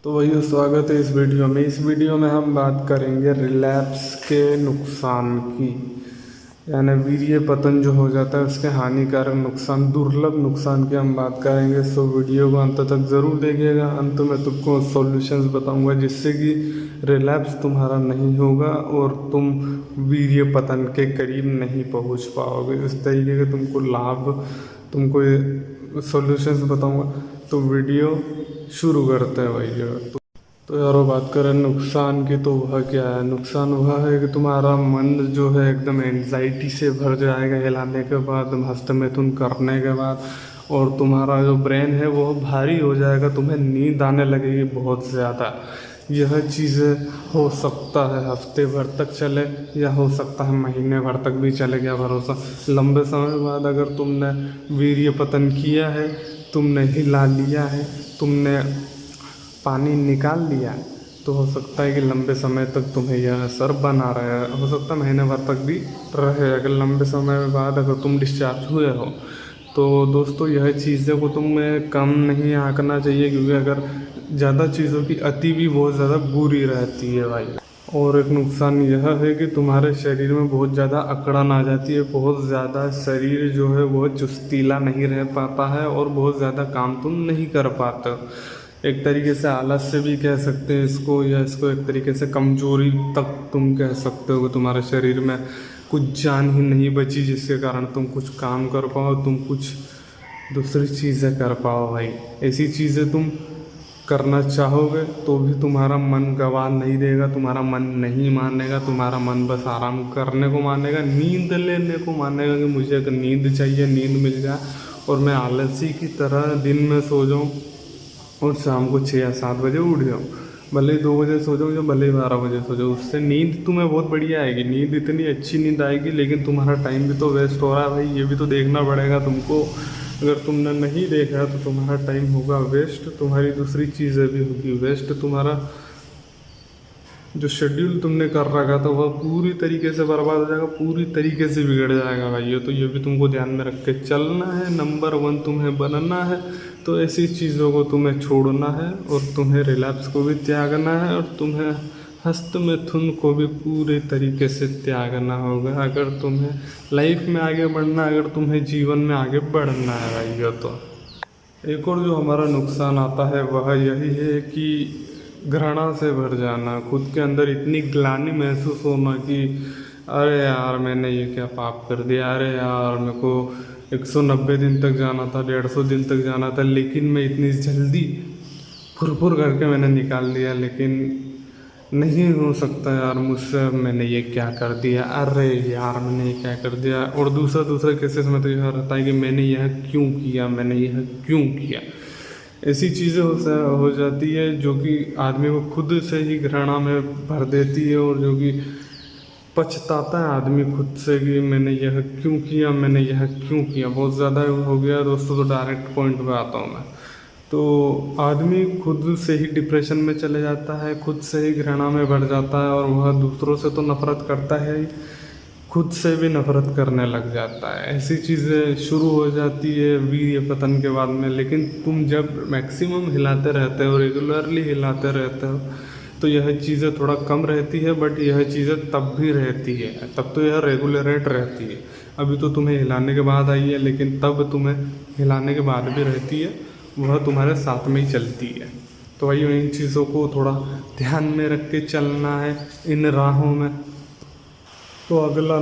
तो वही स्वागत है इस वीडियो में। इस वीडियो में हम बात करेंगे रिलैप्स के नुकसान की, यानी वीर्य पतन जो हो जाता है उसके हानिकारक नुकसान, दुर्लभ नुकसान की हम बात करेंगे। सो वीडियो को अंत तक ज़रूर देखिएगा। अंत में तुमको सॉल्यूशंस बताऊंगा जिससे कि रिलैप्स तुम्हारा नहीं होगा और तुम वीर्य पतन के करीब नहीं पहुंच पाओगे। इस तरीके के तुमको लाभ, तुमको सॉल्यूशंस बताऊंगा। तो वीडियो शुरू करते हैं भैया। तो यारो बात करें नुकसान की, तो वह क्या है? नुकसान वह है कि तुम्हारा मन जो है एकदम एंजाइटी से भर जाएगा हिलाने के बाद, हस्तमैथुन करने के बाद, और तुम्हारा जो ब्रेन है वो भारी हो जाएगा, तुम्हें नींद आने लगेगी बहुत ज़्यादा। यह चीज़ें हो सकता है हफ्ते भर तक चले या हो सकता है महीने भर तक भी चले, क्या भरोसा। लंबे समय बाद अगर तुमने वीर्य पतन किया है, तुमने हिला लिया है, तुमने पानी निकाल लिया है, तो हो सकता है कि लंबे समय तक तुम्हें यह असर बना रहे। हो सकता है महीने भर तक भी रहे। अगर लंबे समय बाद अगर तुम डिस्चार्ज हुए हो तो दोस्तों यह चीज़ों को तुम्हें कम नहीं आंकना चाहिए, क्योंकि अगर ज़्यादा चीज़ों की अति भी बहुत ज़्यादा बुरी रहती है भाई। और एक नुकसान यह है कि तुम्हारे शरीर में बहुत ज़्यादा अकड़न आ जाती है, बहुत ज़्यादा शरीर जो है वो चुस्तीला नहीं रह पाता है और बहुत ज़्यादा काम तुम नहीं कर पाते। एक तरीके से आलस से भी कह सकते हैं इसको, या इसको एक तरीके से कमजोरी तक तुम कह सकते हो कि तुम्हारे शरीर में कुछ जान ही नहीं बची जिसके कारण तुम कुछ काम कर पाओ, तुम कुछ दूसरी चीज़ें कर पाओ भाई। ऐसी चीज़ें तुम करना चाहोगे तो भी तुम्हारा मन गवाह नहीं देगा, तुम्हारा मन नहीं मानेगा, तुम्हारा मन बस आराम करने को मानेगा, नींद लेने को मानेगा कि मुझे अगर नींद चाहिए, नींद मिल जाए और मैं आलसी की तरह दिन में सो जाऊँ और शाम को 6 या 7 बजे उठ जाऊँ। भले ही 2 बजे सो जाऊँ या भले ही 12 बजे सो जाऊँ, उससे नींद तुम्हें बहुत बढ़िया आएगी। नींद इतनी अच्छी नींद आएगी, लेकिन तुम्हारा टाइम भी तो वेस्ट हो रहा है भाई, ये भी तो देखना पड़ेगा तुमको। अगर तुमने नहीं देखा तो तुम्हारा टाइम होगा वेस्ट, तुम्हारी दूसरी चीज़ें भी होगी वेस्ट, तुम्हारा जो शेड्यूल तुमने कर रखा था वह पूरी तरीके से बर्बाद हो जाएगा, पूरी तरीके से बिगड़ जाएगा भाई। तो ये भी तुमको ध्यान में रख के चलना है। नंबर 1 तुम्हें बनना है, तो ऐसी चीज़ों को तुम्हें छोड़ना है और तुम्हें रिलैप्स को भी त्यागना है और तुम्हें हस्तमैथुन को भी पूरे तरीके से त्यागना होगा अगर तुम्हें लाइफ में आगे बढ़ना, अगर तुम्हें जीवन में आगे बढ़ना है भाई। तो एक और जो हमारा नुकसान आता है वह यही है कि घृणा से भर जाना, खुद के अंदर इतनी ग्लानि महसूस होना कि अरे यार मैंने ये क्या पाप कर दिया, अरे यार मेरे को 190 दिन तक जाना था, 150 दिन तक जाना था, लेकिन मैं इतनी जल्दी फुर करके मैंने निकाल दिया, लेकिन नहीं हो सकता यार मुझसे, मैंने ये क्या कर दिया, अरे यार मैंने ये क्या कर दिया। और दूसरा केसेस में तो यह रहता है कि मैंने यह क्यों किया, मैंने यह क्यों किया। ऐसी चीज़ें हो जाती है जो कि आदमी को खुद से ही घृणा में भर देती है, और जो कि पछताता है आदमी खुद से कि मैंने यह क्यों किया, मैंने यह क्यों किया। बहुत ज़्यादा हो गया दोस्तों, तो डायरेक्ट पॉइंट पे आता हूँ मैं। तो आदमी खुद से ही डिप्रेशन में चले जाता है, खुद से ही घृणा में भर जाता है, और वह दूसरों से तो नफरत करता है ही, खुद से भी नफरत करने लग जाता है। ऐसी चीज़ें शुरू हो जाती है वीर्य पतन के बाद में। लेकिन तुम जब मैक्सिमम हिलाते रहते हो, रेगुलरली हिलाते रहते हो, तो यह चीज़ें थोड़ा कम रहती है, बट यह चीज़ें तब भी रहती है, तब तो यह रेगुलरेट रहती है। अभी तो तुम्हें हिलाने के बाद आई है, लेकिन तब तुम्हें हिलाने के बाद भी रहती है, वह तुम्हारे साथ में ही चलती है। तो वही इन चीज़ों को थोड़ा ध्यान में रख के चलना है इन राहों में। तो अगला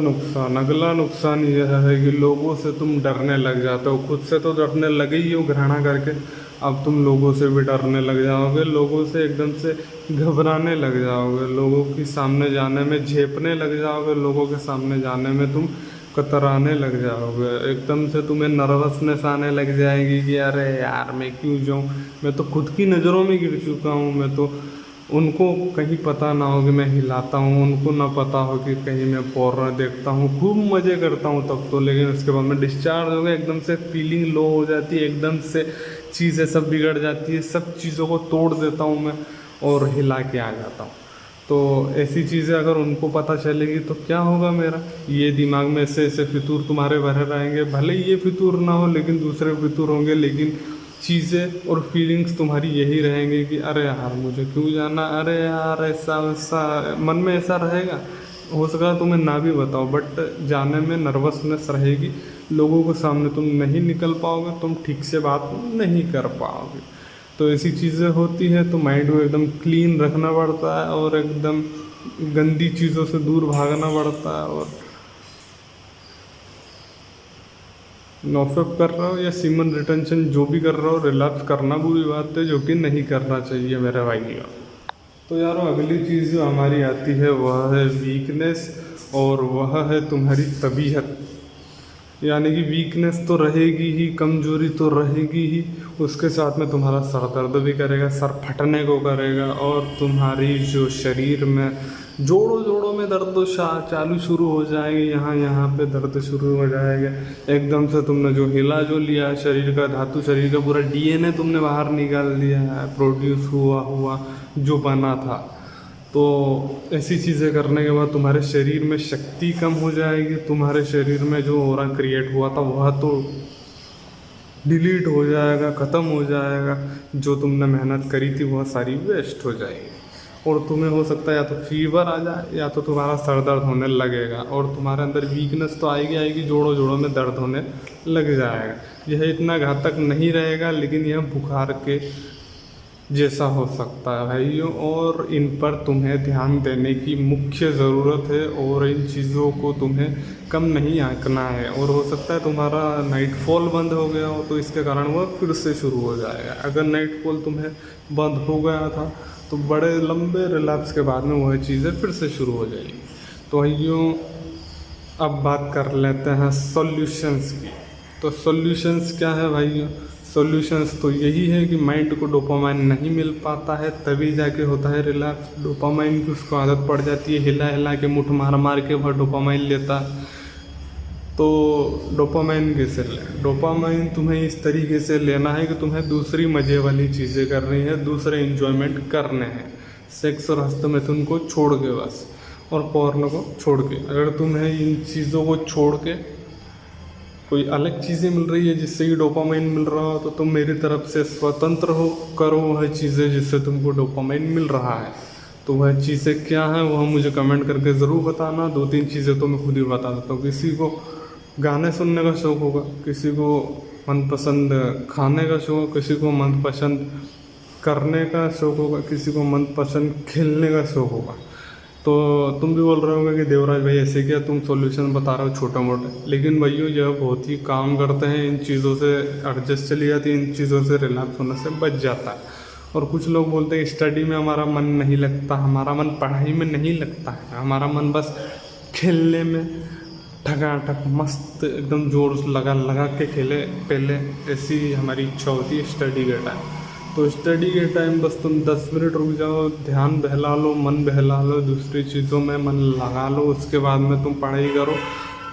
नुकसान यह है कि लोगों से तुम डरने लग जाते हो। खुद से तो डरने लगे ही हो घृणा करके, अब तुम लोगों से भी डरने लग जाओगे, लोगों से एकदम से घबराने लग जाओगे, लोगों के सामने जाने में झेपने लग जाओगे, लोगों के सामने जाने में तुम कतराने लग जाओगे, एकदम से तुम्हें नर्वसनेस आने लग जाएगी कि अरे यार मैं क्यों जाऊँ, मैं तो खुद की नज़रों में गिर चुका हूँ, मैं तो उनको कहीं पता ना हो कि मैं हिलाता हूँ, उनको ना पता हो कि कहीं मैं पोर्न देखता हूँ, खूब मज़े करता हूँ तब तो, लेकिन उसके बाद में डिस्चार्ज हो गया, एकदम से फीलिंग लो हो जाती है, एकदम से चीज़ें सब बिगड़ जाती है, सब चीज़ों को तोड़ देता हूँ मैं और हिला के आ जाता हूँ। तो ऐसी चीज़ें अगर उनको पता चलेगी तो क्या होगा मेरा, ये दिमाग में ऐसे ऐसे फितूर तुम्हारे भरे रहेंगे, भले ही ये फितूर ना हो लेकिन दूसरे फितूर होंगे, लेकिन चीज़ें और फीलिंग्स तुम्हारी यही रहेंगी कि अरे यार मुझे क्यों जाना, अरे यार ऐसा वैसा मन में ऐसा रहेगा। हो सका तुम्हें ना भी बताओ, बट जाने में नर्वसनेस रहेगी, लोगों के सामने तुम नहीं निकल पाओगे, तुम ठीक से बात नहीं कर पाओगे। तो ऐसी चीज़ें होती हैं, तो माइंड को एकदम क्लीन रखना पड़ता है और एकदम गंदी चीज़ों से दूर भागना पड़ता है। और नोफेप कर रहा हो या सीमन रिटेंशन जो भी कर रहा हो, रिलैप्स करना बुरी बात है, जो कि नहीं करना चाहिए मेरे भाइयों। तो यारो अगली चीज़ जो हमारी आती है वह है वीकनेस, और वह है तुम्हारी तबीयत। यानी कि वीकनेस तो रहेगी ही, कमजोरी तो रहेगी ही, उसके साथ में तुम्हारा सर दर्द भी करेगा, सर फटने को करेगा, और तुम्हारी जो शरीर में जोड़ों जोड़ों में दर्द चालू शुरू हो जाएगी, यहाँ पे दर्द शुरू हो जाएगा। एकदम से तुमने जो हिला जो लिया शरीर का धातु, शरीर का पूरा डीएनए तुमने बाहर निकाल दिया है, प्रोड्यूस हुआ जो बना था। तो ऐसी चीज़ें करने के बाद तुम्हारे शरीर में शक्ति कम हो जाएगी, तुम्हारे शरीर में जो ऑरा क्रिएट हुआ था वह तो डिलीट हो जाएगा, ख़त्म हो जाएगा। जो तुमने मेहनत करी थी वह सारी वेस्ट हो जाएगी, और तुम्हें हो सकता है या तो फीवर आ जाए या तो तुम्हारा सर दर्द होने लगेगा, और तुम्हारे अंदर वीकनेस तो आएगी, जोड़ों जोड़ों में दर्द होने लग जाएगा। यह इतना घातक नहीं रहेगा, लेकिन यह बुखार के जैसा हो सकता है भाइयों, और इन पर तुम्हें ध्यान देने की मुख्य ज़रूरत है, और इन चीज़ों को तुम्हें कम नहीं आंकना है। और हो सकता है तुम्हारा नाइटफॉल बंद हो गया हो, तो इसके कारण वह फिर से शुरू हो जाएगा। अगर नाइटफॉल तुम्हें बंद हो गया था तो बड़े लंबे रिलैप्स के बाद में वह चीज़ें फिर से शुरू हो जाएगी। तो भाइयों अब बात कर लेते हैं सॉल्यूशंस की। तो सॉल्यूशंस क्या है भाइयों? सॉल्यूशंस तो यही है कि माइंड को डोपामाइन नहीं मिल पाता है, तभी जाके होता है रिलैप्स। डोपामाइन की उसको आदत पड़ जाती है, हिला हिला के मुठ मार मार के वह डोपामाइन लेता है। तो डोपामाइन कैसे लें? डोपामाइन तुम्हें इस तरीके से लेना है कि तुम्हें दूसरी मज़े वाली चीज़ें करनी है, दूसरे इन्जॉयमेंट करने हैं। सेक्स और हस्तमैथुन को छोड़ के बस, और पोर्न को छोड़ के। अगर तुम्हें इन चीज़ों को छोड़ के कोई अलग चीज़ें मिल रही है जिससे ही डोपामाइन मिल रहा हो, तो तुम मेरी तरफ से स्वतंत्र हो, करो वह चीज़ें जिससे तुमको डोपामाइन मिल रहा है। तो वह चीज़ें क्या हैं वह मुझे कमेंट करके ज़रूर बताना। 2-3 चीज़ें तो मैं खुद ही बता देता हूँ। किसी को गाने सुनने का शौक़ होगा, किसी को मनपसंद खाने का शौक़, किसी को मनपसंद करने का शौक़ होगा, किसी को मनपसंद खेलने का शौक़ होगा। तो तुम भी बोल रहे होगे कि देवराज भाई ऐसे क्या तुम सॉल्यूशन बता रहे हो छोटे मोटे, लेकिन भाइयों यह बहुत ही काम करते हैं। इन चीज़ों से एडजस्ट चली जाती है, इन चीज़ों से रिलैक्स होने से बच जाता है। और कुछ लोग बोलते हैं स्टडी में हमारा मन नहीं लगता, हमारा मन पढ़ाई में नहीं लगता है, हमारा मन बस खेलने में ठगाठक मस्त एकदम जोर लगा लगा के खेले पहले, ऐसी हमारी इच्छा होती है स्टडी के टाइम। तो स्टडी के टाइम बस तुम 10 मिनट रुक जाओ, ध्यान बहला लो, मन बहला लो, दूसरी चीज़ों में मन लगा लो, उसके बाद में तुम पढ़ाई करो।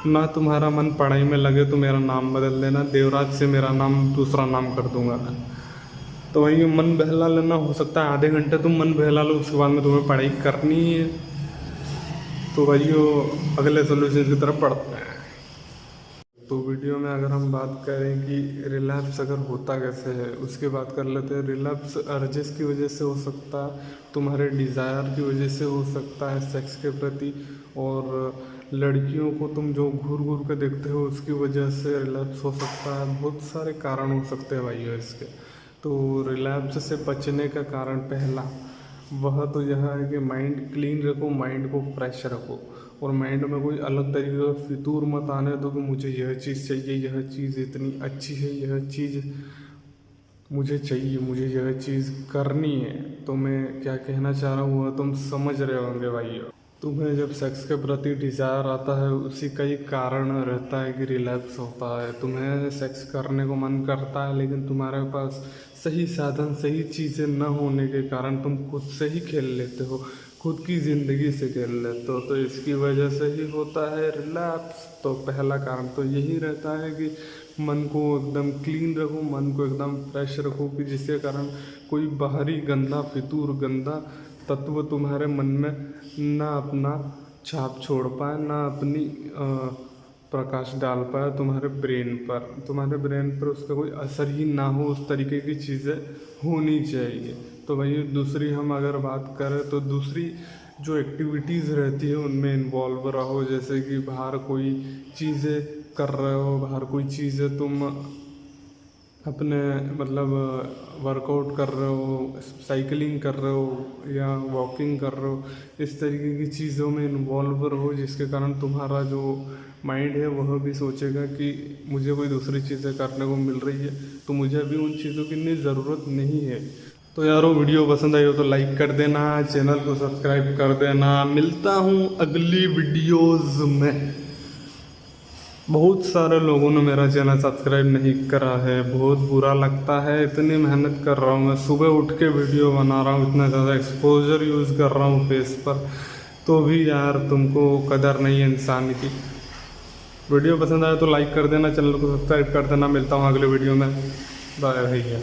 ना तुम्हारा मन पढ़ाई में लगे तो मेरा नाम बदल देना, देवराज से मेरा नाम दूसरा नाम कर दूंगा मैं। तो वही मन बहला लेना, हो सकता है आधे घंटे तुम मन बहला लो, उसके बाद में तुम्हें पढ़ाई करनी ही है। तो भाइयों अगले सोल्यूशन की तरफ बढ़ते हैं। तो वीडियो में अगर हम बात करें कि रिलैप्स अगर होता कैसे है, उसकी बात कर लेते हैं। रिलैप्स अर्जेस की वजह से हो सकता है, तुम्हारे डिज़ायर की वजह से हो सकता है सेक्स के प्रति, और लड़कियों को तुम जो घूर घूर के देखते हो उसकी वजह से रिलैप्स हो सकता है। बहुत सारे कारण हो सकते हैं भाइयों इसके। तो रिलैप्स से बचने का कारण पहला वह तो यह है कि माइंड क्लीन रखो, माइंड को फ्रेश रखो, और माइंड में कोई अलग तरीके का फितूर मत आने दो कि मुझे यह चीज़ चाहिए, यह चीज़ इतनी अच्छी है, यह चीज़ मुझे चाहिए, मुझे यह चीज़ करनी है। तो मैं क्या कहना चाह रहा हूँ वह तुम समझ रहे होंगे भाइयों। तुम्हें जब सेक्स के प्रति डिज़ायर आता है, उसी का ही कारण रहता है कि रिलैप्स होता है। तुम्हें सेक्स करने को मन करता है, लेकिन तुम्हारे पास सही साधन, सही चीज़ें न होने के कारण तुम खुद से ही खेल लेते हो, खुद की ज़िंदगी से खेल लेते हो। तो इसकी वजह से ही होता है रिलैप्स। तो पहला कारण तो यही रहता है कि मन को एकदम क्लीन रखो, मन को एकदम फ्रेश रखो, कि जिसके कारण कोई बाहरी गंदा फितूर, गंदा तत्व तुम्हारे मन में ना अपना छाप छोड़ पाए, ना अपनी प्रकाश डाल पाए तुम्हारे ब्रेन पर उसका कोई असर ही ना हो, उस तरीके की चीज़ें होनी चाहिए। तो भाई दूसरी हम अगर बात करें तो दूसरी जो एक्टिविटीज़ रहती है उनमें इन्वॉल्व रहो, जैसे कि बाहर कोई चीज़ें कर रहे हो, बाहर कोई चीज़ें तुम अपने मतलब वर्कआउट कर रहे हो, साइकिलिंग कर रहे हो या वॉकिंग कर रहे हो, इस तरीके की चीज़ों में इन्वॉल्व रहो, जिसके कारण तुम्हारा जो माइंड है वह भी सोचेगा कि मुझे कोई दूसरी चीज़ें करने को मिल रही है, तो मुझे अभी उन चीज़ों की इतनी ज़रूरत नहीं है। तो यारो वीडियो पसंद आई हो तो लाइक कर देना, चैनल को सब्सक्राइब कर देना। मिलता हूँ अगली वीडियोज़ में। बहुत सारे लोगों ने मेरा चैनल सब्सक्राइब नहीं करा है, बहुत बुरा लगता है। इतनी मेहनत कर रहा हूँ मैं, सुबह उठ के वीडियो बना रहा हूँ, इतना ज़्यादा एक्सपोजर यूज़ कर रहा हूँ फेस पर, तो भी यार तुमको कदर नहीं है इंसान की। वीडियो पसंद आए तो लाइक कर देना, चैनल को सब्सक्राइब कर देना। मिलता हूँ अगले वीडियो में, बाय भैया।